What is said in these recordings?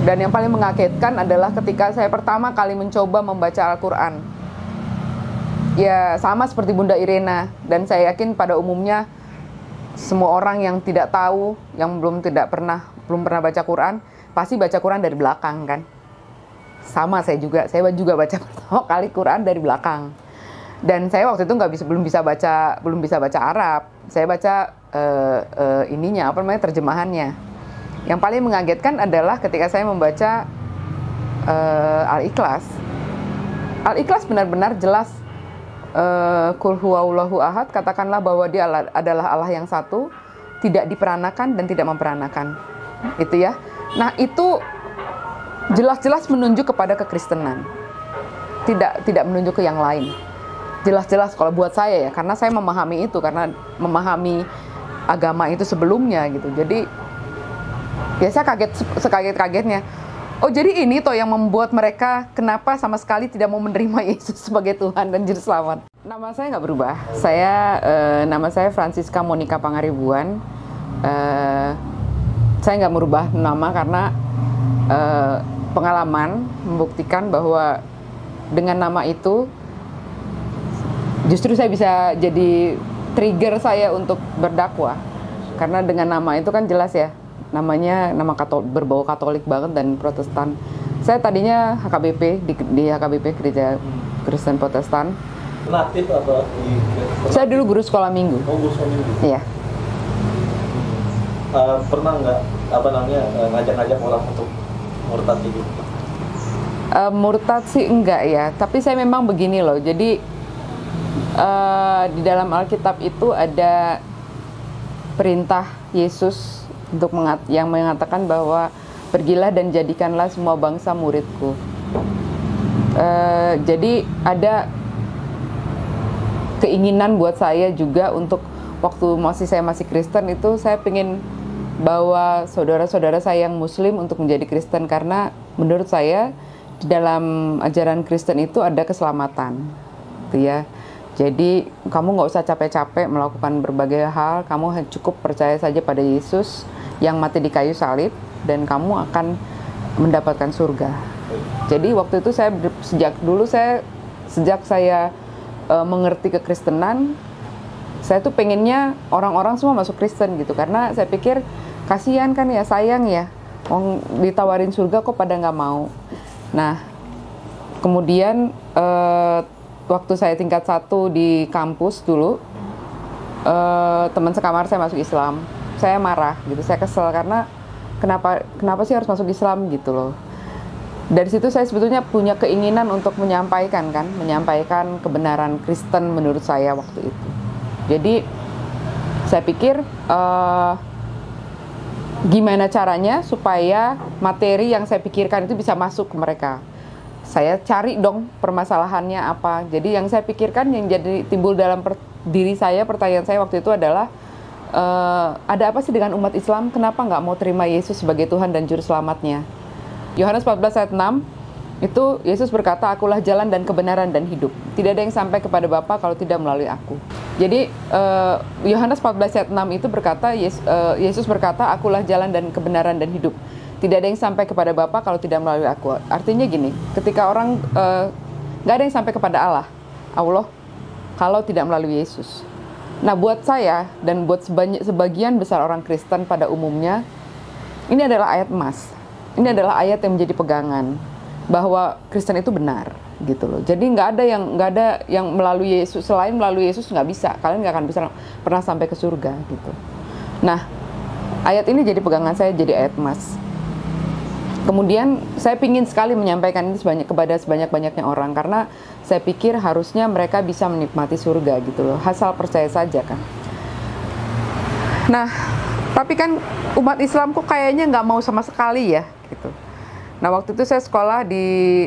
Dan yang paling mengagetkan adalah ketika saya pertama kali mencoba membaca Al-Quran. Ya sama seperti Bunda Irena, dan saya yakin pada umumnya semua orang yang tidak tahu, yang belum pernah baca Quran, pasti baca Quran dari belakang kan. Sama saya juga baca pertama kali Quran dari belakang. Dan saya waktu itu belum bisa baca Arab. Saya baca terjemahannya. Yang paling mengagetkan adalah ketika saya membaca Al-Ikhlas. Al-Ikhlas benar-benar jelas, Qul huwallahu ahad, katakanlah bahwa dia adalah Allah yang satu, tidak diperanakan dan tidak memperanakan. Itu ya. Nah, itu jelas-jelas menunjuk kepada kekristenan. Tidak menunjuk ke yang lain. Jelas-jelas kalau buat saya ya, karena saya memahami itu, karena memahami agama itu sebelumnya gitu. Jadi ya saya sekaget-kagetnya. Oh, jadi ini toh yang membuat mereka kenapa sama sekali tidak mau menerima Yesus sebagai Tuhan dan Juru Selamat. Nama saya nggak berubah. Nama saya Francisca Monica Pangaribuan. Saya nggak merubah nama karena pengalaman membuktikan bahwa dengan nama itu justru saya bisa jadi trigger saya untuk berdakwah. Karena dengan nama itu kan jelas ya, namanya nama berbau Katolik banget dan Protestan. Saya tadinya HKBP di HKBP Gereja Kristen Protestan. Natif atau Saya dulu guru sekolah minggu. Oh, guru sekolah minggu. Iya. Pernah nggak ngajak-ngajak orang untuk murtad gitu? Murtad sih enggak ya, tapi saya memang begini loh. Jadi di dalam Alkitab itu ada perintah Yesus yang mengatakan bahwa pergilah dan jadikanlah semua bangsa muridku. Jadi ada keinginan buat saya juga untuk waktu saya masih Kristen itu, saya pengen bawa saudara-saudara saya yang Muslim untuk menjadi Kristen, karena menurut saya di dalam ajaran Kristen itu ada keselamatan, gitu ya. Jadi kamu nggak usah capek-capek melakukan berbagai hal, kamu cukup percaya saja pada Yesus yang mati di kayu salib dan kamu akan mendapatkan surga. Jadi waktu itu sejak saya mengerti kekristenan, saya tuh pengennya orang-orang semua masuk Kristen gitu, karena saya pikir kasihan kan ya, sayang ya, ditawarin surga kok pada nggak mau. Nah, kemudian waktu saya tingkat 1 di kampus dulu, teman sekamar saya masuk Islam. Saya marah gitu, saya kesel karena kenapa sih harus masuk Islam gitu loh. Dari situ saya sebetulnya punya keinginan untuk menyampaikan kebenaran Kristen menurut saya waktu itu. Jadi saya pikir gimana caranya supaya materi yang saya pikirkan itu bisa masuk ke mereka. Saya cari dong permasalahannya apa. Jadi yang saya pikirkan, yang jadi timbul dalam diri saya, pertanyaan saya waktu itu adalah ada apa sih dengan umat Islam? Kenapa nggak mau terima Yesus sebagai Tuhan dan Juru Selamatnya? Yohanes 14 ayat 6 itu Yesus berkata, akulah jalan dan kebenaran dan hidup. Tidak ada yang sampai kepada Bapa kalau tidak melalui aku. Jadi Yohanes 14 ayat 6 itu berkata, Yesus berkata, akulah jalan dan kebenaran dan hidup. Tidak ada yang sampai kepada Bapa kalau tidak melalui aku. Artinya gini, ketika orang nggak ada yang sampai kepada Allah kalau tidak melalui Yesus. Nah, buat saya dan buat sebagian besar orang Kristen pada umumnya, ini adalah ayat emas. Ini adalah ayat yang menjadi pegangan bahwa Kristen itu benar, gitu loh. Jadi nggak ada yang melalui Yesus, selain melalui Yesus nggak bisa. Kalian nggak akan bisa pernah sampai ke surga, gitu. Nah, ayat ini jadi pegangan saya, jadi ayat emas. Kemudian saya ingin sekali menyampaikan ini kepada sebanyak-banyaknya orang, karena saya pikir harusnya mereka bisa menikmati surga gitu loh, asal percaya saja kan. Nah, tapi kan umat Islam kok kayaknya nggak mau sama sekali ya gitu. Nah, waktu itu saya sekolah di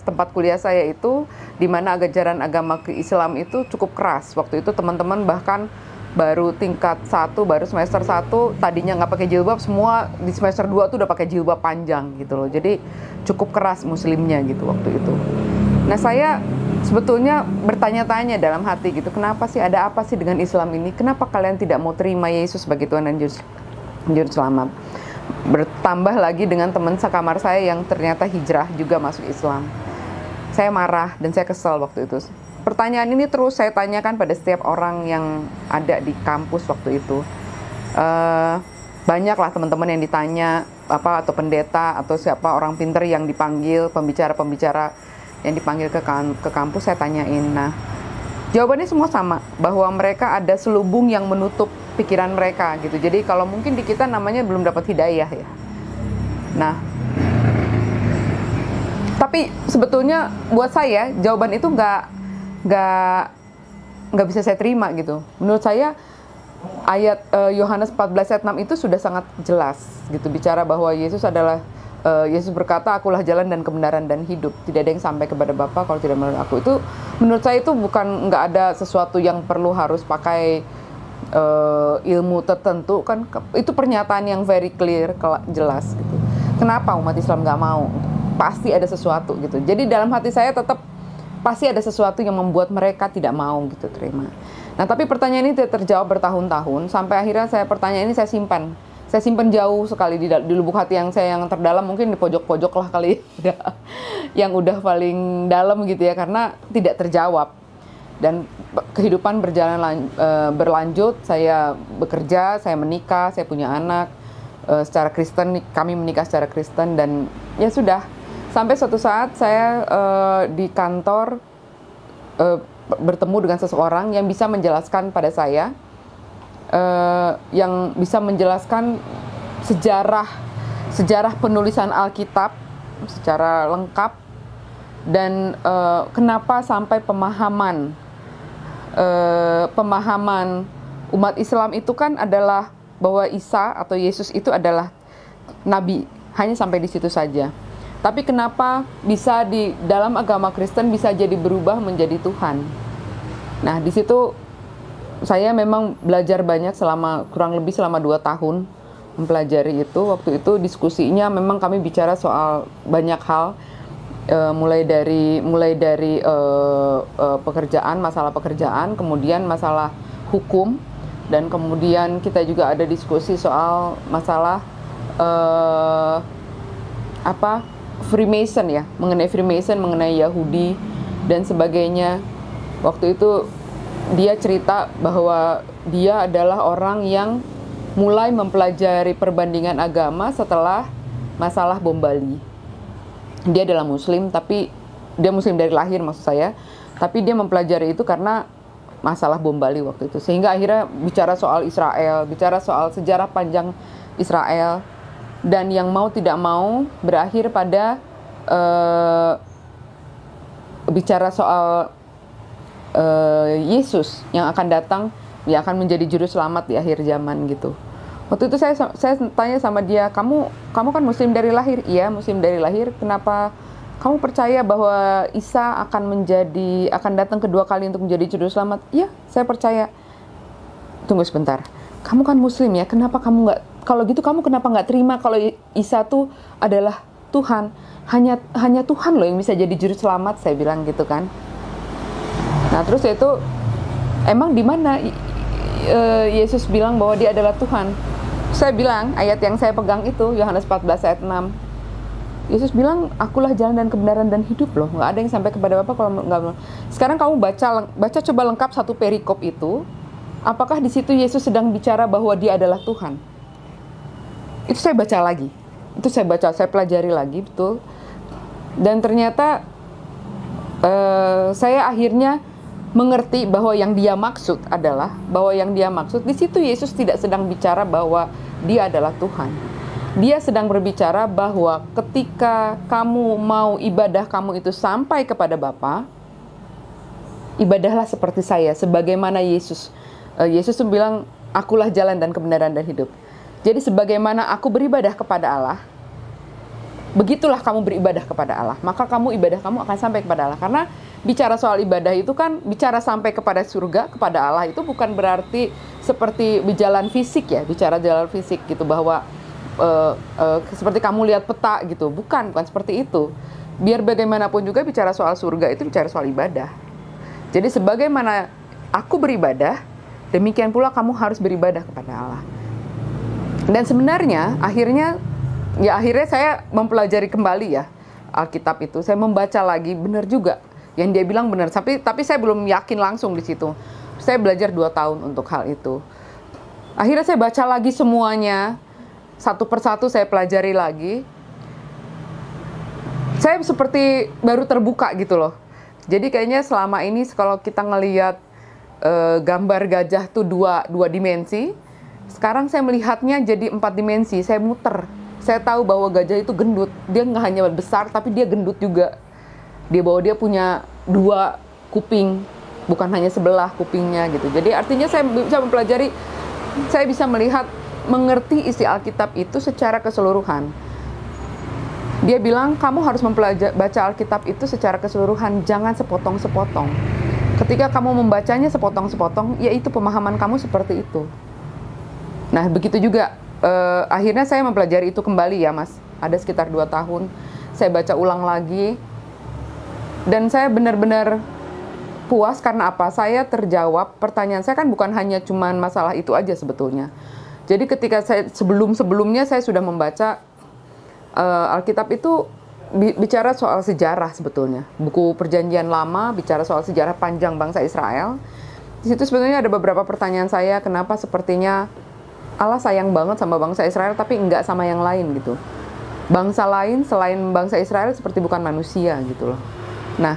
tempat kuliah saya itu, di mana ajaran agama Islam itu cukup keras. Waktu itu teman-teman bahkan baru tingkat 1, baru semester 1, tadinya nggak pakai jilbab, semua di semester 2 tuh udah pakai jilbab panjang gitu loh. Jadi cukup keras muslimnya gitu waktu itu. Nah, saya sebetulnya bertanya-tanya dalam hati gitu, kenapa sih, ada apa sih dengan Islam ini? Kenapa kalian tidak mau terima Yesus sebagai Tuhan dan Juru Selamat? Bertambah lagi dengan teman sekamar saya yang ternyata hijrah juga masuk Islam. Saya marah dan saya kesal waktu itu. Pertanyaan ini terus saya tanyakan pada setiap orang yang ada di kampus waktu itu. Banyaklah teman-teman yang ditanya, atau pendeta atau siapa orang pinter yang dipanggil, pembicara-pembicara yang dipanggil ke kampus, saya tanyain. Nah, jawabannya semua sama, bahwa mereka ada selubung yang menutup pikiran mereka gitu. Jadi kalau mungkin di kita namanya belum dapat hidayah ya. Nah, tapi sebetulnya buat saya jawaban itu nggak bisa saya terima gitu. Menurut saya ayat Yohanes 14 ayat 6 itu sudah sangat jelas gitu, bicara bahwa Yesus berkata, akulah jalan dan kebenaran dan hidup, tidak ada yang sampai kepada Bapa kalau tidak melalui aku. Itu menurut saya itu nggak ada sesuatu yang perlu harus pakai ilmu tertentu kan, itu pernyataan yang very clear, jelas gitu. Kenapa umat Islam nggak mau? Pasti ada sesuatu gitu. Jadi dalam hati saya tetap pasti ada sesuatu yang membuat mereka tidak mau gitu terima. Nah, tapi pertanyaan ini tidak terjawab bertahun-tahun, sampai akhirnya pertanyaan ini saya simpan jauh sekali di lubuk hati yang terdalam, mungkin di pojok-pojok lah kali ya, yang udah paling dalam gitu ya, karena tidak terjawab. Dan kehidupan berlanjut, saya bekerja, saya menikah, saya punya anak secara Kristen, kami menikah secara Kristen, dan ya sudah, sampai suatu saat saya di kantor bertemu dengan seseorang yang bisa menjelaskan pada saya, yang bisa menjelaskan sejarah penulisan Alkitab secara lengkap, dan kenapa sampai pemahaman umat Islam itu kan adalah bahwa Isa atau Yesus itu adalah nabi, hanya sampai di situ saja. Tapi kenapa bisa di dalam agama Kristen bisa jadi berubah menjadi Tuhan? Nah, di situ saya memang belajar banyak kurang lebih selama 2 tahun mempelajari itu. Waktu itu diskusinya memang kami bicara soal banyak hal, mulai dari pekerjaan, masalah pekerjaan, kemudian masalah hukum, dan kemudian kita juga ada diskusi soal masalah Freemason ya, mengenai Freemason, mengenai Yahudi dan sebagainya. Waktu itu dia cerita bahwa dia adalah orang yang mulai mempelajari perbandingan agama setelah masalah bom Bali. Dia adalah Muslim, tapi dia Muslim dari lahir maksud saya, tapi dia mempelajari itu karena masalah bom Bali waktu itu. Sehingga akhirnya bicara soal Israel, bicara soal sejarah panjang Israel, dan yang mau tidak mau berakhir pada bicara soal Yesus yang akan datang, yang akan menjadi juru selamat di akhir zaman gitu. Waktu itu saya tanya sama dia, kamu kan Muslim dari lahir? Iya, Muslim dari lahir. Kenapa kamu percaya bahwa Isa akan datang kedua kali untuk menjadi juru selamat? Iya, saya percaya. Tunggu sebentar. Kamu kan Muslim ya, kenapa kamu nggak, kalau gitu kamu kenapa nggak terima kalau Isa tuh adalah Tuhan? Hanya Tuhan loh yang bisa jadi juru selamat, saya bilang gitu kan. Nah, terus itu emang di mana Yesus bilang bahwa dia adalah Tuhan? Saya bilang ayat yang saya pegang itu Yohanes 14 ayat 6. Yesus bilang, akulah jalan dan kebenaran dan hidup loh. Nggak ada yang sampai kepada Bapa kalau nggak. Sekarang kamu baca coba lengkap satu perikop itu. Apakah di situ Yesus sedang bicara bahwa dia adalah Tuhan? Itu saya baca lagi. Saya pelajari lagi betul. Dan ternyata saya akhirnya mengerti bahwa yang dia maksud di situ Yesus tidak sedang bicara bahwa dia adalah Tuhan. Dia sedang berbicara bahwa ketika kamu mau ibadah kamu itu sampai kepada Bapa, ibadahlah seperti saya, sebagaimana Yesus. Yesus bilang, akulah jalan dan kebenaran dan hidup. Jadi sebagaimana aku beribadah kepada Allah, begitulah kamu beribadah kepada Allah. Maka ibadah kamu akan sampai kepada Allah. Karena bicara soal ibadah itu kan, bicara sampai kepada surga, kepada Allah, itu bukan berarti seperti berjalan fisik ya, bicara jalan fisik gitu, bahwa seperti kamu lihat peta gitu. Bukan seperti itu. Biar bagaimanapun juga bicara soal surga itu bicara soal ibadah. Jadi sebagaimana aku beribadah, demikian pula kamu harus beribadah kepada Allah. Dan sebenarnya akhirnya saya mempelajari kembali ya Alkitab itu. Saya membaca lagi, benar juga yang dia bilang benar. Tapi saya belum yakin langsung di situ. Saya belajar 2 tahun untuk hal itu. Akhirnya saya baca lagi semuanya, satu persatu saya pelajari lagi. Saya seperti baru terbuka gitu loh. Jadi kayaknya selama ini kalau kita ngelihat gambar gajah tuh dua dimensi, sekarang saya melihatnya jadi 4 dimensi. Saya muter. Saya tahu bahwa gajah itu gendut. Dia nggak hanya besar, tapi dia gendut juga. Dia punya 2 kuping, bukan hanya sebelah kupingnya gitu. Jadi artinya saya bisa mempelajari, saya bisa melihat, mengerti isi Alkitab itu secara keseluruhan. Dia bilang, kamu harus baca Alkitab itu secara keseluruhan, jangan sepotong-sepotong. Ketika kamu membacanya sepotong-sepotong, yaitu pemahaman kamu seperti itu. Nah, begitu juga, akhirnya saya mempelajari itu kembali ya Mas. Ada sekitar 2 tahun, saya baca ulang lagi. Dan saya benar-benar puas karena apa? Saya terjawab, pertanyaan saya kan bukan hanya cuman masalah itu aja sebetulnya. Jadi ketika saya sebelumnya saya sudah membaca Alkitab itu bicara soal sejarah sebetulnya. Buku Perjanjian Lama bicara soal sejarah panjang bangsa Israel. Di situ sebetulnya ada beberapa pertanyaan saya, kenapa sepertinya Allah sayang banget sama bangsa Israel tapi enggak sama yang lain gitu. Bangsa lain selain bangsa Israel seperti bukan manusia gitu loh. Nah,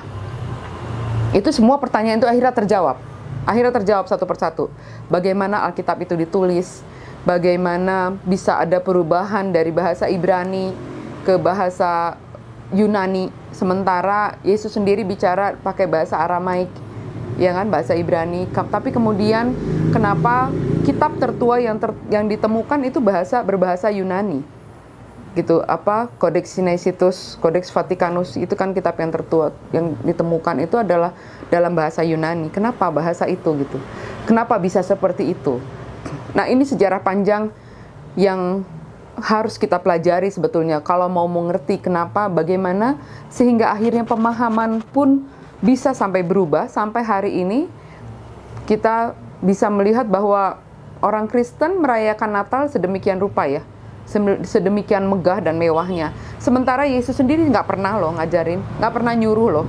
itu semua pertanyaan itu akhirnya terjawab. Akhirnya terjawab satu persatu. Bagaimana Alkitab itu ditulis, bagaimana bisa ada perubahan dari bahasa Ibrani ke bahasa Yunani, sementara Yesus sendiri bicara pakai bahasa Aramaik, ya kan, bahasa Ibrani. Tapi kemudian kenapa kitab tertua yang ditemukan itu berbahasa Yunani, gitu? Codex Sinaiticus, Codex Vaticanus itu kan kitab yang tertua yang ditemukan itu adalah dalam bahasa Yunani. Kenapa bahasa itu gitu? Kenapa bisa seperti itu? Nah, ini sejarah panjang yang harus kita pelajari sebetulnya kalau mau mengerti kenapa, bagaimana, sehingga akhirnya pemahaman pun bisa sampai berubah. Sampai hari ini kita bisa melihat bahwa orang Kristen merayakan Natal sedemikian rupa ya, sedemikian megah dan mewahnya. Sementara Yesus sendiri nggak pernah loh ngajarin, nggak pernah nyuruh loh,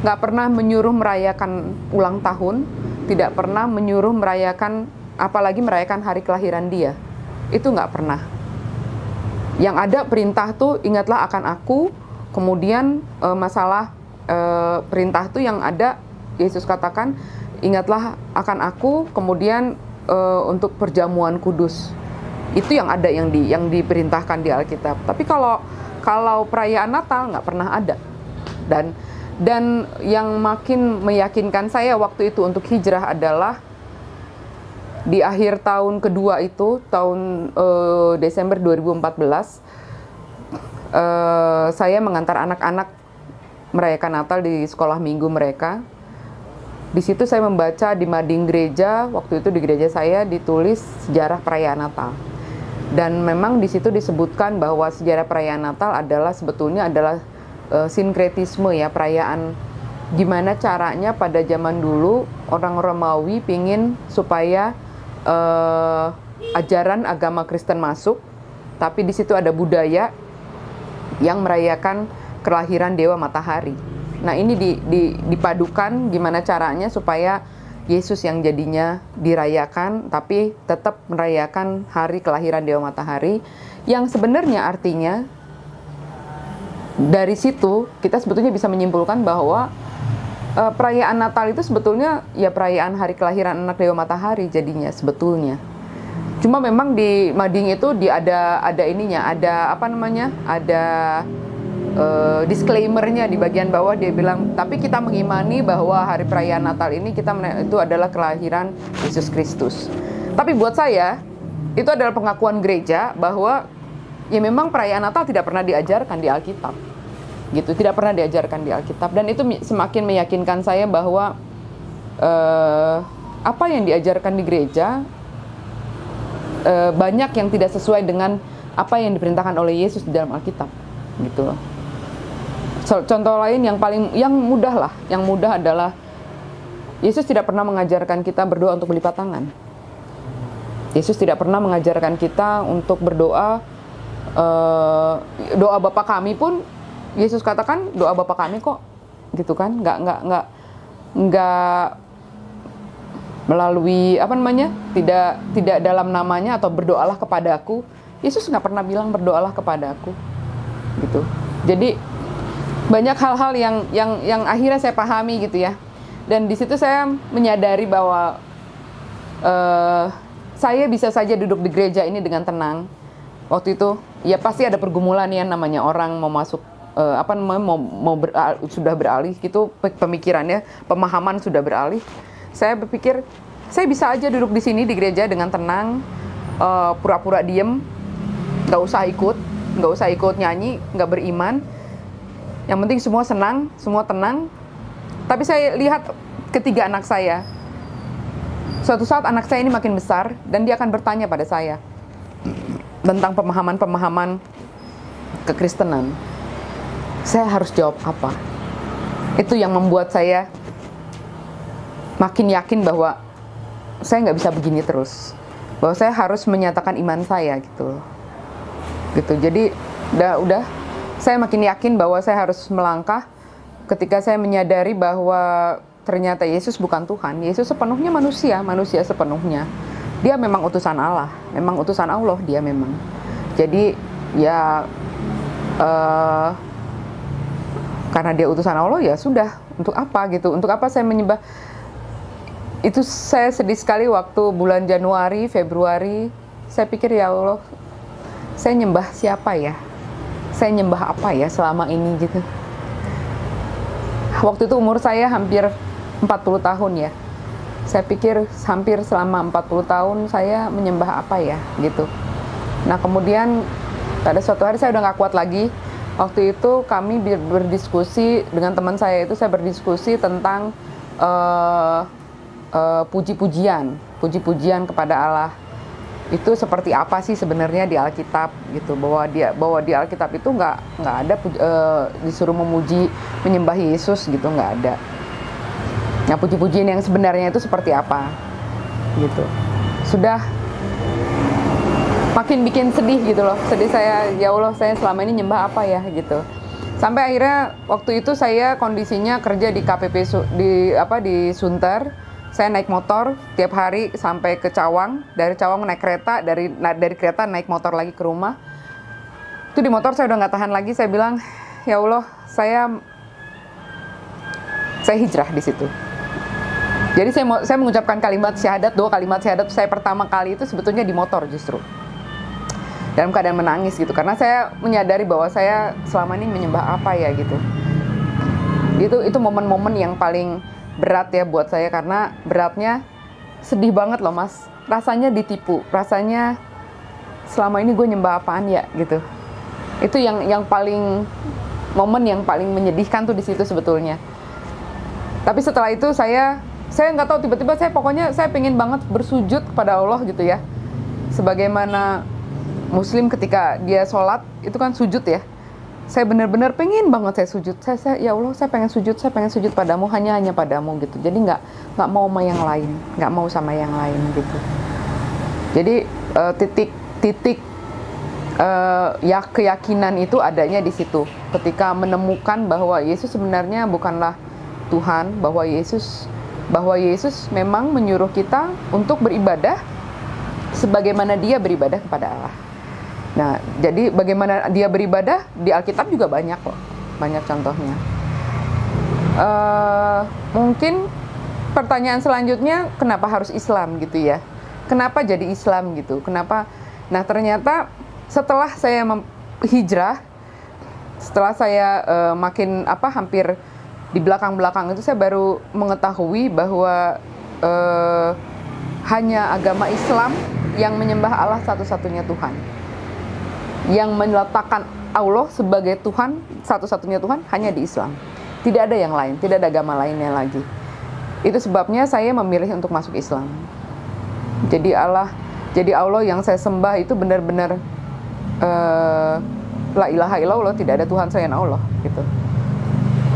nggak pernah menyuruh merayakan ulang tahun, tidak pernah menyuruh merayakan, apalagi merayakan hari kelahiran dia. Itu nggak pernah. Yang ada perintah tuh, ingatlah akan aku. Kemudian masalah perintah tuh yang ada, Yesus katakan, ingatlah akan aku. Kemudian untuk perjamuan kudus. Itu yang ada, yang diperintahkan di Alkitab. Tapi kalau perayaan Natal nggak pernah ada. Dan yang makin meyakinkan saya waktu itu untuk hijrah adalah di akhir tahun kedua itu, tahun Desember 2014, saya mengantar anak-anak merayakan Natal di sekolah minggu mereka. Di situ saya membaca di mading gereja, waktu itu di gereja saya ditulis sejarah perayaan Natal. Dan memang di situ disebutkan bahwa sejarah perayaan Natal sebetulnya adalah sinkretisme ya, perayaan gimana caranya pada zaman dulu orang Romawi pingin supaya ajaran agama Kristen masuk, tapi di situ ada budaya yang merayakan kelahiran Dewa Matahari. Nah, ini dipadukan gimana caranya supaya Yesus yang jadinya dirayakan, tapi tetap merayakan hari kelahiran Dewa Matahari, yang sebenarnya artinya dari situ kita sebetulnya bisa menyimpulkan bahwa perayaan Natal itu sebetulnya ya perayaan hari kelahiran anak Dewa Matahari jadinya sebetulnya. Cuma memang di mading itu ada ininya, ada disclaimer-nya di bagian bawah. Dia bilang, tapi kita mengimani bahwa hari perayaan Natal ini itu adalah kelahiran Yesus Kristus. Tapi buat saya itu adalah pengakuan gereja bahwa ya memang perayaan Natal tidak pernah diajarkan di Alkitab. Gitu, tidak pernah diajarkan di Alkitab, dan itu semakin meyakinkan saya bahwa apa yang diajarkan di gereja banyak yang tidak sesuai dengan apa yang diperintahkan oleh Yesus di dalam Alkitab, gitu loh. Contoh lain yang mudah adalah Yesus tidak pernah mengajarkan kita berdoa untuk berlipat tangan. Yesus tidak pernah mengajarkan kita untuk berdoa, doa Bapa kami pun Yesus katakan doa Bapa kami kok, gitu kan? Nggak melalui tidak dalam namanya atau berdoalah kepadaku. Yesus nggak pernah bilang berdoalah kepadaku, gitu. Jadi banyak hal-hal yang akhirnya saya pahami gitu ya. Dan di situ saya menyadari bahwa saya bisa saja duduk di gereja ini dengan tenang. Waktu itu ya pasti ada pergumulan ya, namanya orang mau masuk sudah beralih gitu pemikirannya, pemahaman sudah beralih. Saya berpikir saya bisa aja duduk di sini di gereja dengan tenang, pura-pura diem, nggak usah ikut nyanyi, nggak beriman. Yang penting semua senang, semua tenang. Tapi saya lihat ketiga anak saya. Suatu saat anak saya ini makin besar dan dia akan bertanya pada saya tentang pemahaman-pemahaman kekristenan. Saya harus jawab apa? Itu yang membuat saya makin yakin bahwa saya nggak bisa begini terus, bahwa saya harus menyatakan iman saya gitu. Jadi udah saya makin yakin bahwa saya harus melangkah ketika saya menyadari bahwa ternyata Yesus bukan Tuhan. Yesus sepenuhnya manusia sepenuhnya. Dia memang utusan Allah, memang utusan Allah dia memang. Jadi ya karena dia utusan Allah ya sudah, untuk apa gitu? Untuk apa saya menyembah? Itu saya sedih sekali waktu bulan Januari, Februari. Saya pikir ya Allah, saya nyembah siapa ya? Saya nyembah apa ya selama ini gitu. Waktu itu umur saya hampir 40 tahun ya. Saya pikir hampir selama 40 tahun saya menyembah apa ya gitu. Nah kemudian pada suatu hari saya udah gak kuat lagi. Waktu itu kami berdiskusi dengan teman saya, itu saya berdiskusi tentang puji-pujian kepada Allah. Itu seperti apa sih sebenarnya di Alkitab gitu, bahwa di Alkitab itu nggak ada disuruh memuji, menyembah Yesus gitu, nggak ada. Nah puji-pujian yang sebenarnya itu seperti apa gitu. Sudah makin bikin sedih gitu loh, sedih saya, ya Allah saya selama ini nyembah apa ya gitu. Sampai akhirnya waktu itu saya kondisinya kerja di KPP di Sunter. Saya naik motor tiap hari sampai ke Cawang, dari Cawang naik kereta, dari kereta naik motor lagi ke rumah. Itu di motor saya udah nggak tahan lagi, saya bilang, ya Allah, saya hijrah di situ. Jadi saya mengucapkan kalimat syahadat, 2 kalimat syahadat saya pertama kali itu sebetulnya di motor justru. Dalam keadaan menangis gitu, karena saya menyadari bahwa saya selama ini menyembah apa ya gitu. Itu momen-momen yang paling berat ya buat saya, karena beratnya sedih banget loh mas, rasanya ditipu, rasanya selama ini gue nyembah apaan ya gitu. Itu yang paling momen yang paling menyedihkan tuh di situ sebetulnya. Tapi setelah itu saya nggak tahu, tiba-tiba saya pengen banget bersujud kepada Allah gitu ya, sebagaimana Muslim ketika dia sholat itu kan sujud ya. Saya benar-benar pengen banget saya sujud. Saya ya Allah, saya pengen sujud padamu, hanya padamu gitu. Jadi nggak mau sama yang lain, nggak mau sama yang lain gitu. Jadi titik ya keyakinan itu adanya di situ. Ketika menemukan bahwa Yesus sebenarnya bukanlah Tuhan, bahwa Yesus memang menyuruh kita untuk beribadah sebagaimana Dia beribadah kepada Allah. Nah, jadi bagaimana dia beribadah di Alkitab juga banyak kok, banyak contohnya. Mungkin pertanyaan selanjutnya, kenapa harus Islam gitu ya? Kenapa jadi Islam gitu? Kenapa? Nah, ternyata setelah saya hijrah, setelah saya hampir di belakang itu saya baru mengetahui bahwa hanya agama Islam yang menyembah Allah satu-satunya Tuhan. Yang meletakkan Allah sebagai Tuhan, satu-satunya Tuhan hanya di Islam. Tidak ada yang lain, tidak ada agama lainnya lagi. Itu sebabnya saya memilih untuk masuk Islam. Jadi Allah yang saya sembah itu benar-benar la ilaha illallah, tidak ada Tuhan selain Allah gitu.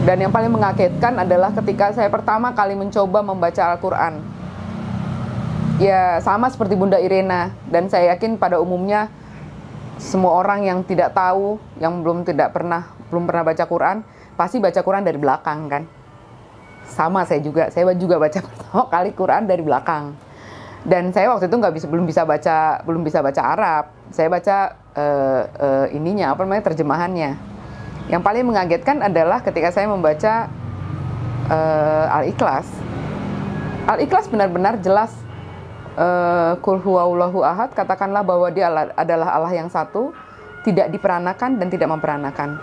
Dan yang paling mengagetkan adalah ketika saya pertama kali mencoba membaca Al-Quran. ya sama seperti Bunda Irena, dan saya yakin pada umumnya semua orang yang tidak tahu, yang belum pernah baca Quran, pasti baca Quran dari belakang kan. Sama saya juga baca pertama kali Quran dari belakang. Dan saya waktu itu belum bisa baca Arab. Saya baca terjemahannya. Yang paling mengagetkan adalah ketika saya membaca Al-Ikhlas. Al-Ikhlas benar-benar jelas, Qul huwallahu ahad, katakanlah bahwa dia adalah Allah yang satu, tidak diperanakan dan tidak memperanakan.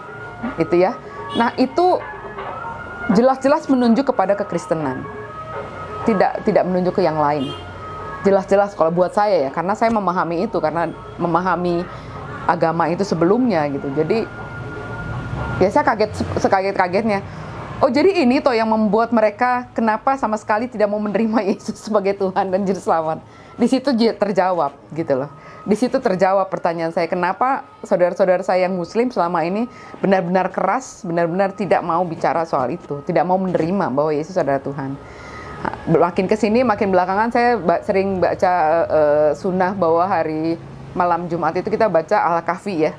Itu ya. Nah, itu jelas-jelas menunjuk kepada kekristenan. Tidak menunjuk ke yang lain. Jelas-jelas kalau buat saya ya, karena saya memahami itu, karena memahami agama itu sebelumnya gitu. Jadi ya saya sekaget-kagetnya. Oh, jadi ini toh yang membuat mereka kenapa sama sekali tidak mau menerima Yesus sebagai Tuhan dan Juru Selamat. Di situ terjawab gitu loh. Di situ terjawab pertanyaan saya, kenapa saudara-saudara saya yang Muslim selama ini benar-benar keras, benar-benar tidak mau bicara soal itu, tidak mau menerima bahwa Yesus adalah Tuhan. Makin kesini, makin belakangan saya sering baca sunnah bahwa hari malam Jumat itu kita baca Al-Kahfi ya.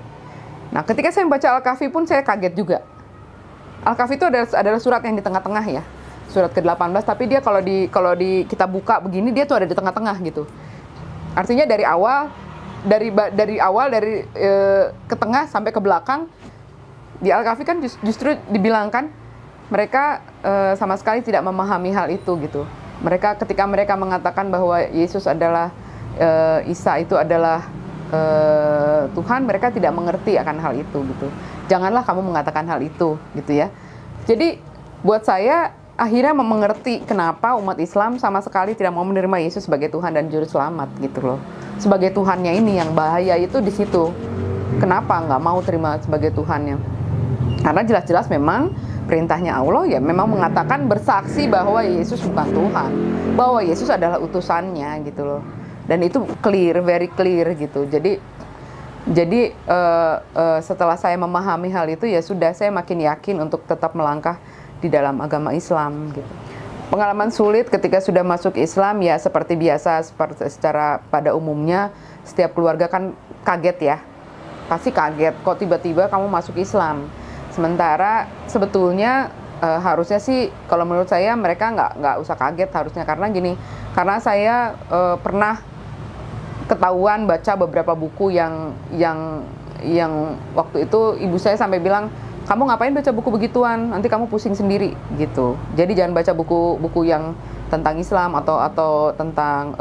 Nah, ketika saya membaca Al-Kahfi pun saya kaget juga. Al-Kahfi itu adalah surat yang di tengah-tengah ya, surat ke-18. Tapi dia kalau kita buka begini, dia tuh ada di tengah-tengah gitu. Artinya dari ke tengah sampai ke belakang di Al-Kahfi kan justru dibilangkan mereka sama sekali tidak memahami hal itu gitu. Ketika mereka mengatakan bahwa Yesus adalah Isa itu adalah Tuhan, mereka tidak mengerti akan hal itu gitu. Janganlah kamu mengatakan hal itu gitu ya. Jadi buat saya akhirnya mengerti kenapa umat Islam sama sekali tidak mau menerima Yesus sebagai Tuhan dan Juru Selamat gitu loh. Sebagai Tuhannya ini yang bahaya itu di situ. Kenapa nggak mau terima sebagai Tuhannya? Karena jelas-jelas memang perintahnya Allah ya memang mengatakan, bersaksi bahwa Yesus bukan Tuhan, bahwa Yesus adalah utusannya gitu loh. Dan itu clear, very clear gitu. Jadi setelah saya memahami hal itu ya sudah, saya makin yakin untuk tetap melangkah di dalam agama Islam gitu. Pengalaman sulit ketika sudah masuk Islam ya seperti biasa, secara pada umumnya setiap keluarga kan kaget ya. Pasti kaget kok tiba-tiba kamu masuk Islam. Sementara sebetulnya harusnya sih kalau menurut saya mereka nggak usah kaget harusnya, karena gini, karena saya pernah ketahuan baca beberapa buku yang waktu itu ibu saya sampai bilang, kamu ngapain baca buku begituan, nanti kamu pusing sendiri gitu. Jadi jangan baca buku-buku yang tentang Islam atau tentang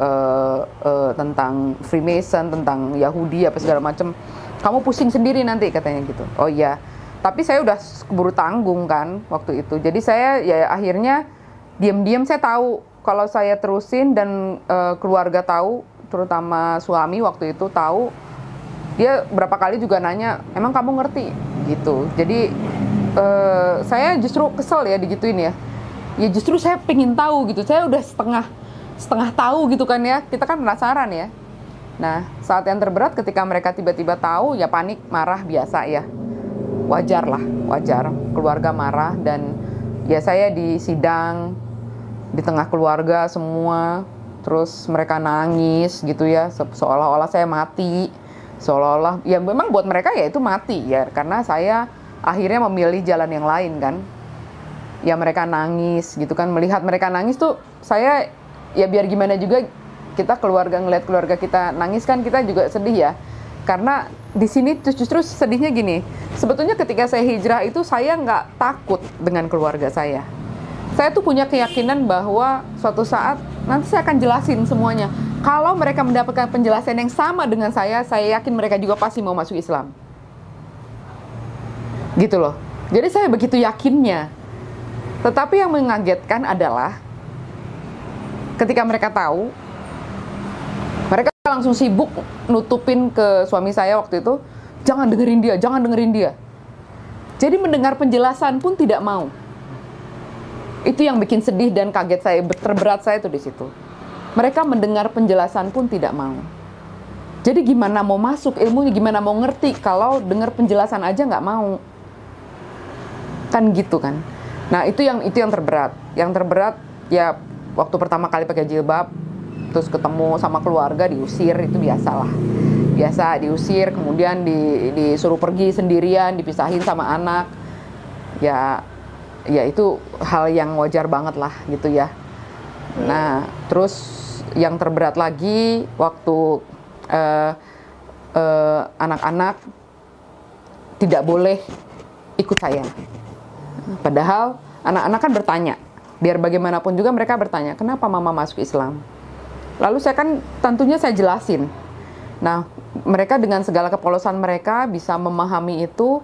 Freemason, tentang Yahudi apa segala macam. Kamu pusing sendiri nanti katanya gitu. Oh iya. Tapi saya udah keburu tanggung kan waktu itu. Jadi saya ya akhirnya diam-diam saya tahu kalau saya terusin dan keluarga tahu, terutama suami waktu itu tahu, dia berapa kali juga nanya, emang kamu ngerti gitu. Jadi saya justru kesel ya digituin ya. Ya justru saya pengen tahu gitu. Saya udah setengah tahu gitu kan ya. Kita kan penasaran ya. Nah, saat yang terberat ketika mereka tiba-tiba tahu, ya panik, marah biasa ya. Wajar keluarga marah. Dan ya saya di sidang di tengah keluarga semua, terus mereka nangis gitu ya, seolah-olah saya mati, seolah-olah ya memang buat mereka ya itu mati ya, karena saya akhirnya memilih jalan yang lain kan. Ya mereka nangis gitu kan, melihat mereka nangis tuh saya ya biar gimana juga, kita ngeliat keluarga kita nangis kan kita juga sedih ya. Karena di sini justru sedihnya gini, sebetulnya ketika saya hijrah itu saya nggak takut dengan keluarga saya. Saya tuh punya keyakinan bahwa suatu saat nanti saya akan jelasin semuanya. Kalau mereka mendapatkan penjelasan yang sama dengan saya yakin mereka juga pasti mau masuk Islam. Gitu loh. Jadi saya begitu yakinnya. Tetapi yang mengagetkan adalah ketika mereka tahu, mereka langsung sibuk nutupin ke suami saya waktu itu, jangan dengerin dia. Jadi mendengar penjelasan pun tidak mau. Itu yang bikin sedih dan kaget saya, terberat saya itu di situ. Mereka mendengar penjelasan pun tidak mau. Jadi gimana mau masuk ilmunya, gimana mau ngerti kalau dengar penjelasan aja nggak mau. Kan gitu kan. Nah, itu yang terberat. Yang terberat ya waktu pertama kali pakai jilbab, terus ketemu sama keluarga diusir, itu biasalah. Biasa diusir, kemudian disuruh pergi sendirian, dipisahin sama anak. Ya itu hal yang wajar banget lah gitu ya. Nah, terus yang terberat lagi waktu anak-anak tidak boleh ikut saya. Padahal anak-anak kan bertanya, biar bagaimanapun juga mereka bertanya, kenapa mama masuk Islam? Lalu tentunya saya jelasin. Nah, mereka dengan segala kepolosan mereka bisa memahami itu,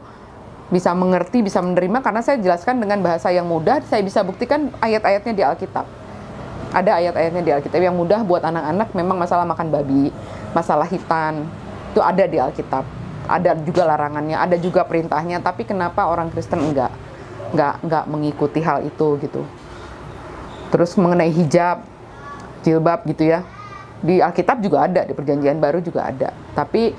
bisa mengerti, bisa menerima, karena saya jelaskan dengan bahasa yang mudah. Saya bisa buktikan ayat-ayatnya di Alkitab. Ada ayat-ayatnya di Alkitab yang mudah buat anak-anak. Memang masalah makan babi, masalah hitan, itu ada di Alkitab. Ada juga larangannya, ada juga perintahnya. Tapi kenapa orang Kristen enggak mengikuti hal itu gitu? Terus mengenai hijab, jilbab gitu ya, di Alkitab juga ada, di Perjanjian Baru juga ada. Tapi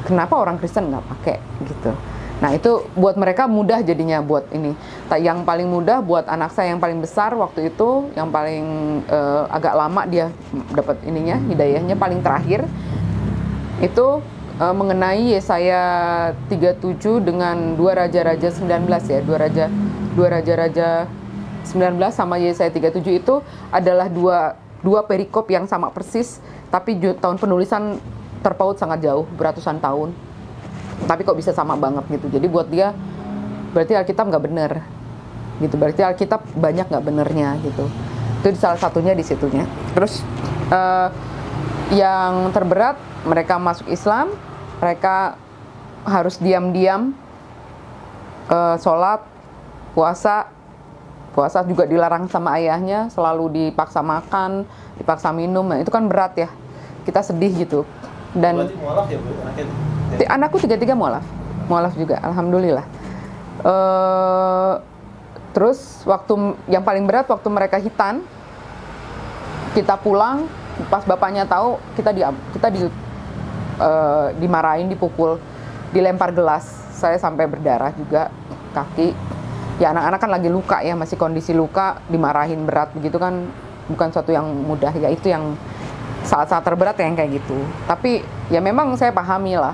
kenapa orang Kristen nggak pakai gitu? Nah, itu buat mereka mudah jadinya buat ini. Yang paling mudah buat anak saya yang paling besar waktu itu, yang paling agak lama dia dapat ininya, hidayahnya paling terakhir itu mengenai Yesaya 37 dengan 2 Raja-Raja 19 ya, 2 Raja-Raja 19 sama Yesaya 37 itu adalah dua perikop yang sama persis, tapi tahun penulisan terpaut sangat jauh, beratusan tahun. Tapi kok bisa sama banget gitu. Jadi buat dia berarti Alkitab nggak bener gitu. Berarti Alkitab banyak nggak benernya gitu. Itu salah satunya di situnya. Terus yang terberat, mereka masuk Islam, mereka harus diam-diam sholat, puasa juga dilarang sama ayahnya, selalu dipaksa makan, dipaksa minum. Nah, itu kan berat ya, kita sedih gitu. Dan berarti mualaf ya Bu, anaknya? Anakku 3 mualaf juga, alhamdulillah. Terus waktu yang paling berat waktu mereka hitan, kita pulang, pas bapaknya tahu, kita dimarahin, dipukul, dilempar gelas. Saya sampai berdarah juga kaki. Ya anak-anak kan lagi luka ya, masih kondisi luka, dimarahin berat begitu kan bukan suatu yang mudah ya. Itu yang saat-saat terberat yang kayak gitu. Tapi ya memang saya pahami lah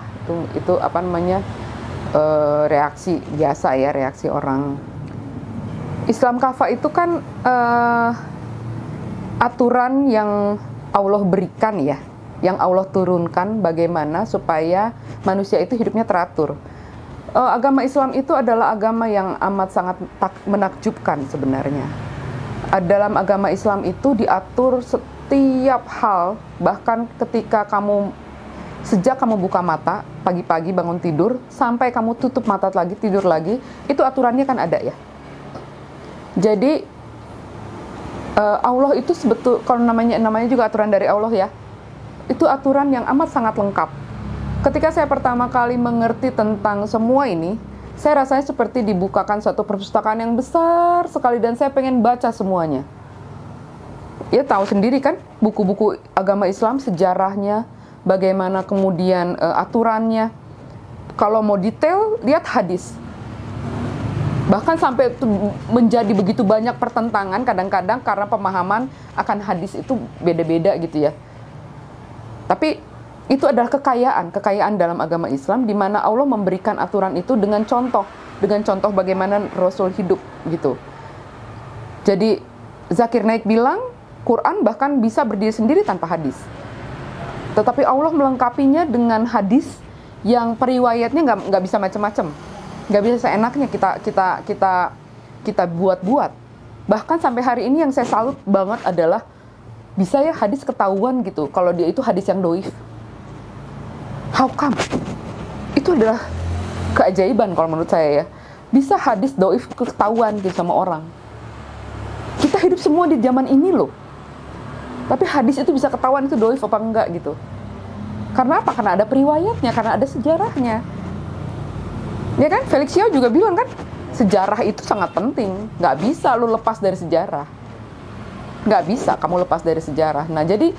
itu apa namanya, reaksi biasa ya, reaksi orang. Islam kafah itu kan aturan yang Allah berikan ya, yang Allah turunkan bagaimana supaya manusia itu hidupnya teratur. Agama Islam itu adalah agama yang amat sangat menakjubkan sebenarnya. Dalam agama Islam itu diatur setiap hal, bahkan ketika sejak kamu buka mata, pagi-pagi bangun tidur, sampai kamu tutup mata lagi, tidur lagi, itu aturannya kan ada ya. Jadi Allah itu kalau namanya juga aturan dari Allah ya, itu aturan yang amat sangat lengkap. Ketika saya pertama kali mengerti tentang semua ini, saya rasanya seperti dibukakan suatu perpustakaan yang besar sekali dan saya pengen baca semuanya. Ya tahu sendiri kan, buku-buku agama Islam, sejarahnya, bagaimana kemudian aturannya. Kalau mau detail, lihat hadis. Bahkan sampai menjadi begitu banyak pertentangan kadang-kadang karena pemahaman akan hadis itu beda-beda gitu ya. Tapi itu adalah kekayaan dalam agama Islam, di mana Allah memberikan aturan itu dengan contoh bagaimana Rasul hidup gitu. Jadi Zakir Naik bilang, Quran bahkan bisa berdiri sendiri tanpa hadis. Tetapi Allah melengkapinya dengan hadis yang periwayatnya nggak bisa macam-macam, nggak bisa seenaknya kita buat-buat. Bahkan sampai hari ini yang saya salut banget adalah bisa ya hadis ketahuan gitu kalau dia itu hadis yang doif. How come? Itu adalah keajaiban kalau menurut saya ya. Bisa hadis doif ketahuan gitu sama orang. Kita hidup semua di zaman ini loh. Tapi hadis itu bisa ketahuan itu doif apa enggak gitu. Karena apa? Karena ada periwayatnya, karena ada sejarahnya. Ya kan? Felix Yao juga bilang kan, sejarah itu sangat penting. Nggak bisa lu lepas dari sejarah. Nggak bisa kamu lepas dari sejarah. Nah, jadi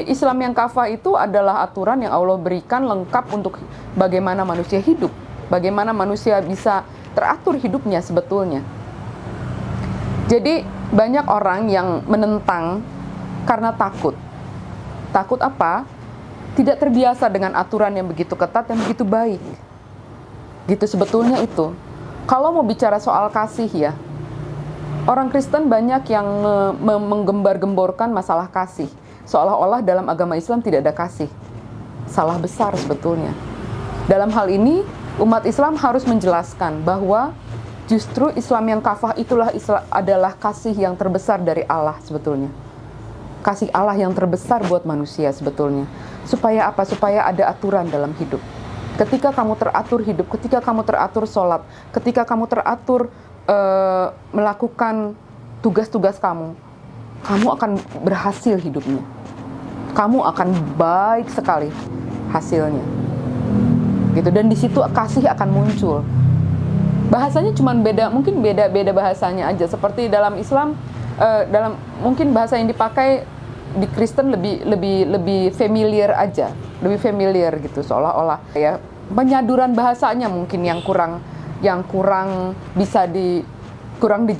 Islam yang kafah itu adalah aturan yang Allah berikan lengkap untuk bagaimana manusia hidup. Bagaimana manusia bisa teratur hidupnya sebetulnya. Jadi banyak orang yang menentang Karena takut. Takut apa? Tidak terbiasa dengan aturan yang begitu ketat, yang begitu baik. Gitu sebetulnya itu. Kalau mau bicara soal kasih ya, orang Kristen banyak yang menggembar-gemborkan masalah kasih. Seolah-olah dalam agama Islam tidak ada kasih. Salah besar sebetulnya. Dalam hal ini, umat Islam harus menjelaskan bahwa justru Islam yang kafah itulah adalah kasih yang terbesar dari Allah sebetulnya. Kasih Allah yang terbesar buat manusia sebetulnya. Supaya apa? Supaya ada aturan dalam hidup. Ketika kamu teratur hidup, ketika kamu teratur sholat, ketika kamu teratur melakukan tugas-tugas kamu, kamu akan berhasil hidupnya. Kamu akan baik sekali hasilnya. Gitu. Dan di situ kasih akan muncul. Bahasanya cuma beda, mungkin beda bahasanya aja. Seperti dalam Islam, mungkin bahasa yang dipakai di Kristen lebih familiar aja, lebih familiar gitu, seolah-olah ya penyaduran bahasanya mungkin yang kurang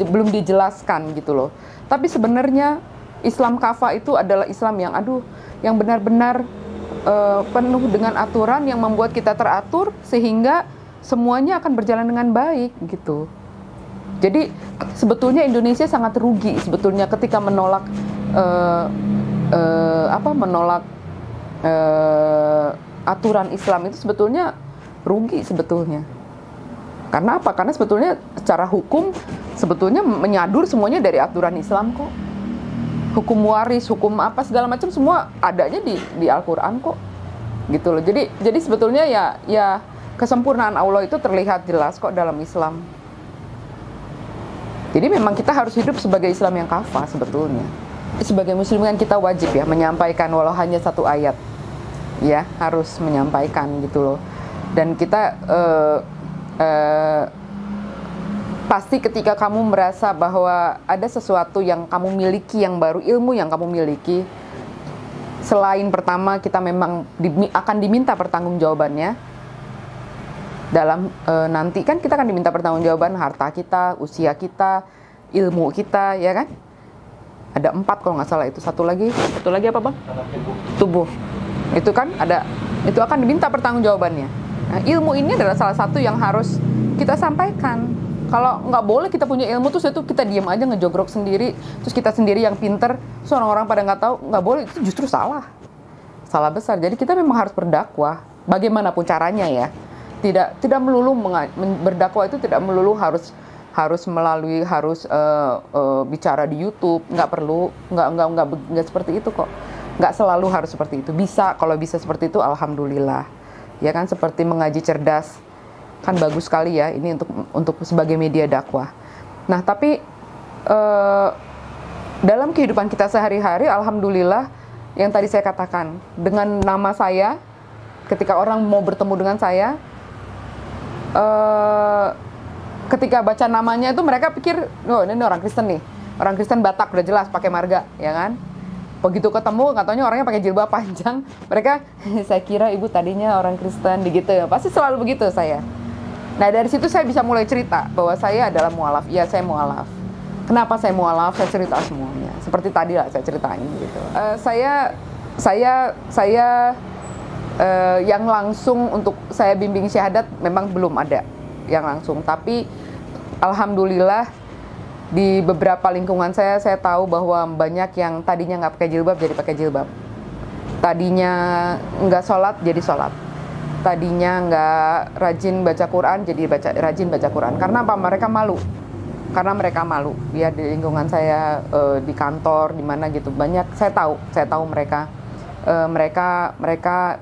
belum dijelaskan gitu loh. Tapi sebenarnya Islam kafah itu adalah Islam yang benar-benar penuh dengan aturan yang membuat kita teratur sehingga semuanya akan berjalan dengan baik gitu. Jadi sebetulnya Indonesia sangat rugi sebetulnya ketika menolak aturan Islam itu sebetulnya rugi sebetulnya. Karena apa? Karena sebetulnya secara hukum sebetulnya menyadur semuanya dari aturan Islam kok. Hukum waris, hukum apa segala macam semua adanya di Al-Qur'an kok. Gitu loh. Jadi sebetulnya ya kesempurnaan Allah itu terlihat jelas kok dalam Islam. Jadi memang kita harus hidup sebagai Islam yang kafah sebetulnya. Sebagai muslim kan kita wajib ya menyampaikan walau hanya satu ayat. Ya, harus menyampaikan gitu loh. Dan kita pasti ketika kamu merasa bahwa ada sesuatu yang kamu miliki yang baru, ilmu yang kamu miliki, selain pertama kita memang akan diminta pertanggungjawabannya dalam nanti kan kita akan diminta pertanggungjawaban harta kita, usia kita, ilmu kita, ya kan? Ada 4 kalau nggak salah itu. Satu lagi apa bang? Tubuh. Itu kan itu akan diminta pertanggungjawabannya. Nah, ilmu ini adalah salah satu yang harus kita sampaikan. Kalau nggak boleh kita punya ilmu terus itu kita diam aja ngejogrok sendiri, terus kita sendiri yang pinter, terus orang-orang pada nggak tahu, nggak boleh, itu justru salah besar. Jadi kita memang harus berdakwah, bagaimanapun caranya ya. Tidak melulu berdakwah itu tidak melulu harus bicara di YouTube, nggak perlu, nggak seperti itu kok, nggak selalu harus seperti itu. Bisa, kalau bisa seperti itu, alhamdulillah, ya kan, seperti mengaji cerdas, kan bagus sekali ya, ini untuk sebagai media dakwah. Nah, tapi dalam kehidupan kita sehari-hari, alhamdulillah, yang tadi saya katakan, dengan nama saya, ketika orang mau bertemu dengan saya, ketika baca namanya itu mereka pikir, oh ini orang Kristen nih, orang Kristen Batak udah jelas pakai marga, ya kan? Begitu ketemu, katanya orangnya pakai jilbab panjang, mereka, saya kira ibu tadinya orang Kristen, gitu ya, pasti selalu begitu saya. Nah dari situ saya bisa mulai cerita bahwa saya adalah mualaf, iya saya mualaf. Kenapa saya mualaf? Saya cerita semuanya, seperti tadi lah saya ceritain gitu. Saya yang langsung untuk saya bimbing syahadat memang belum ada yang langsung, tapi alhamdulillah di beberapa lingkungan saya tahu bahwa banyak yang tadinya nggak pakai jilbab jadi pakai jilbab, tadinya nggak sholat jadi sholat, tadinya nggak rajin baca Quran jadi rajin baca Quran. Karena apa? Mereka malu ya, di lingkungan saya, di kantor, di mana gitu, banyak saya tahu mereka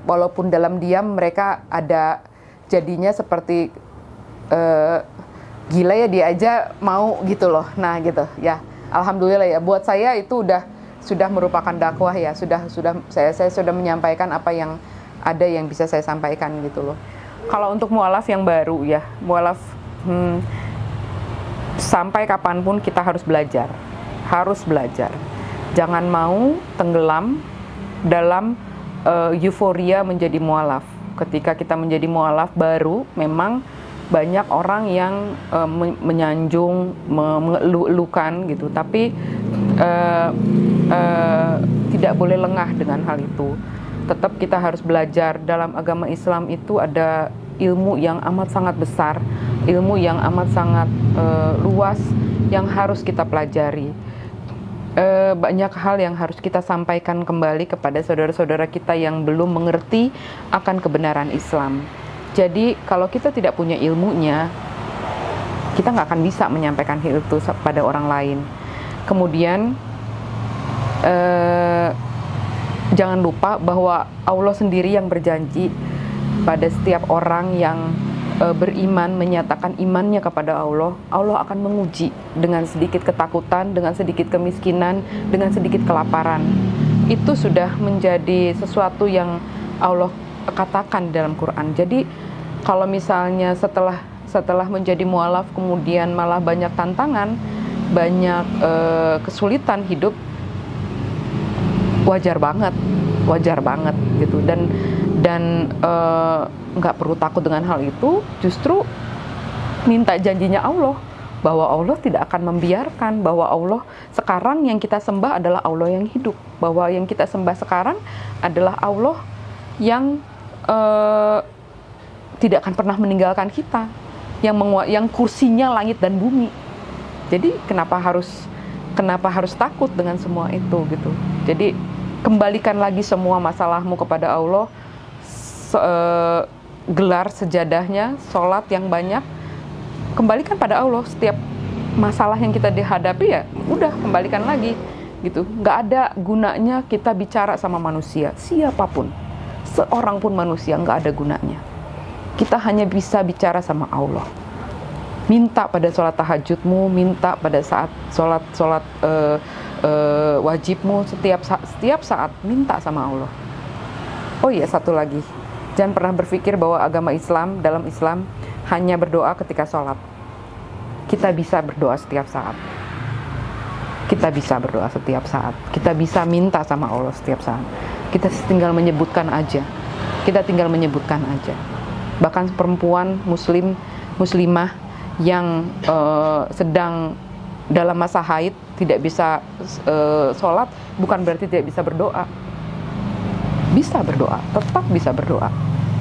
walaupun dalam diam mereka ada jadinya seperti gila ya, dia aja mau gitu loh. Nah gitu ya, alhamdulillah ya, buat saya itu sudah merupakan dakwah ya, saya sudah menyampaikan apa yang ada yang bisa saya sampaikan gitu loh. Kalau untuk mualaf yang baru ya, mualaf sampai kapanpun kita harus belajar, jangan mau tenggelam dalam euforia menjadi mualaf. Ketika kita menjadi mualaf baru, memang banyak orang yang menyanjung, mengeluh-elukan gitu. Tapi tidak boleh lengah dengan hal itu. Tetap kita harus belajar. Dalam agama Islam itu ada ilmu yang amat sangat besar, ilmu yang amat sangat luas yang harus kita pelajari. Banyak hal yang harus kita sampaikan kembali kepada saudara-saudara kita yang belum mengerti akan kebenaran Islam. Jadi kalau kita tidak punya ilmunya, kita nggak akan bisa menyampaikan hal itu pada orang lain. Kemudian jangan lupa bahwa Allah sendiri yang berjanji pada setiap orang yang beriman, menyatakan imannya kepada Allah, Allah akan menguji dengan sedikit ketakutan, dengan sedikit kemiskinan, dengan sedikit kelaparan. Itu sudah menjadi sesuatu yang Allah katakan dalam Quran. Jadi kalau misalnya setelah menjadi mualaf kemudian malah banyak tantangan, banyak kesulitan hidup, wajar banget gitu. Dan nggak perlu takut dengan hal itu, justru minta janjinya Allah bahwa Allah tidak akan membiarkan, bahwa Allah sekarang yang kita sembah adalah Allah yang hidup, bahwa yang kita sembah sekarang adalah Allah yang tidak akan pernah meninggalkan kita, yang kursinya langit dan bumi. Jadi kenapa harus takut dengan semua itu gitu. Jadi kembalikan lagi semua masalahmu kepada Allah. Gelar sejadahnya, sholat yang banyak, kembalikan pada Allah. Setiap masalah yang kita dihadapi ya udah kembalikan lagi gitu. Nggak ada gunanya kita bicara sama manusia, siapapun, seorang pun manusia, nggak ada gunanya. Kita hanya bisa bicara sama Allah. Minta pada sholat tahajudmu, minta pada saat sholat wajibmu, setiap saat minta sama Allah. Oh iya, satu lagi, jangan pernah berpikir bahwa agama Islam, dalam Islam hanya berdoa ketika sholat. Kita bisa berdoa setiap saat. Kita bisa berdoa setiap saat. Kita bisa minta sama Allah setiap saat. Kita tinggal menyebutkan aja. Bahkan perempuan muslimah yang sedang dalam masa haid tidak bisa sholat, bukan berarti tidak bisa berdoa. Bisa berdoa, tetap bisa berdoa.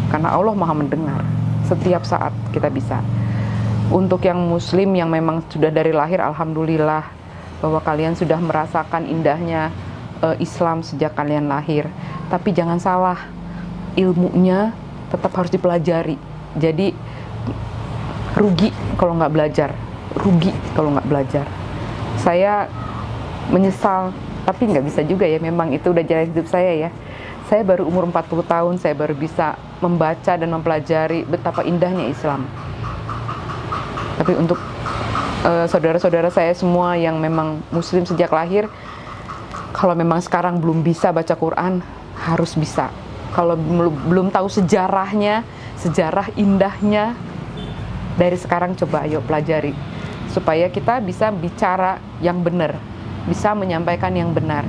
Karena Allah Maha mendengar. Setiap saat kita bisa. Untuk yang muslim yang memang sudah dari lahir, alhamdulillah bahwa kalian sudah merasakan indahnya Islam sejak kalian lahir. Tapi jangan salah, ilmunya tetap harus dipelajari. Jadi rugi kalau nggak belajar. Saya menyesal, tapi nggak bisa juga ya, memang itu udah jalan hidup saya ya. Saya baru umur 40 tahun, saya baru bisa membaca dan mempelajari betapa indahnya Islam. Tapi untuk saudara-saudara saya semua yang memang muslim sejak lahir, kalau memang sekarang belum bisa baca Quran, harus bisa. Kalau belum tahu sejarahnya, sejarah indahnya, dari sekarang coba ayo pelajari. Supaya kita bisa bicara yang benar, bisa menyampaikan yang benar.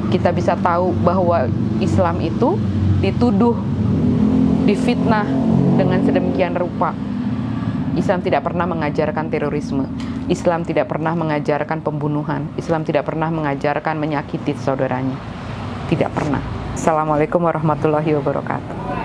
Kita bisa tahu bahwa Islam itu dituduh, difitnah dengan sedemikian rupa. Islam tidak pernah mengajarkan terorisme. Islam tidak pernah mengajarkan pembunuhan. Islam tidak pernah mengajarkan menyakiti saudaranya. Tidak pernah. Assalamualaikum warahmatullahi wabarakatuh.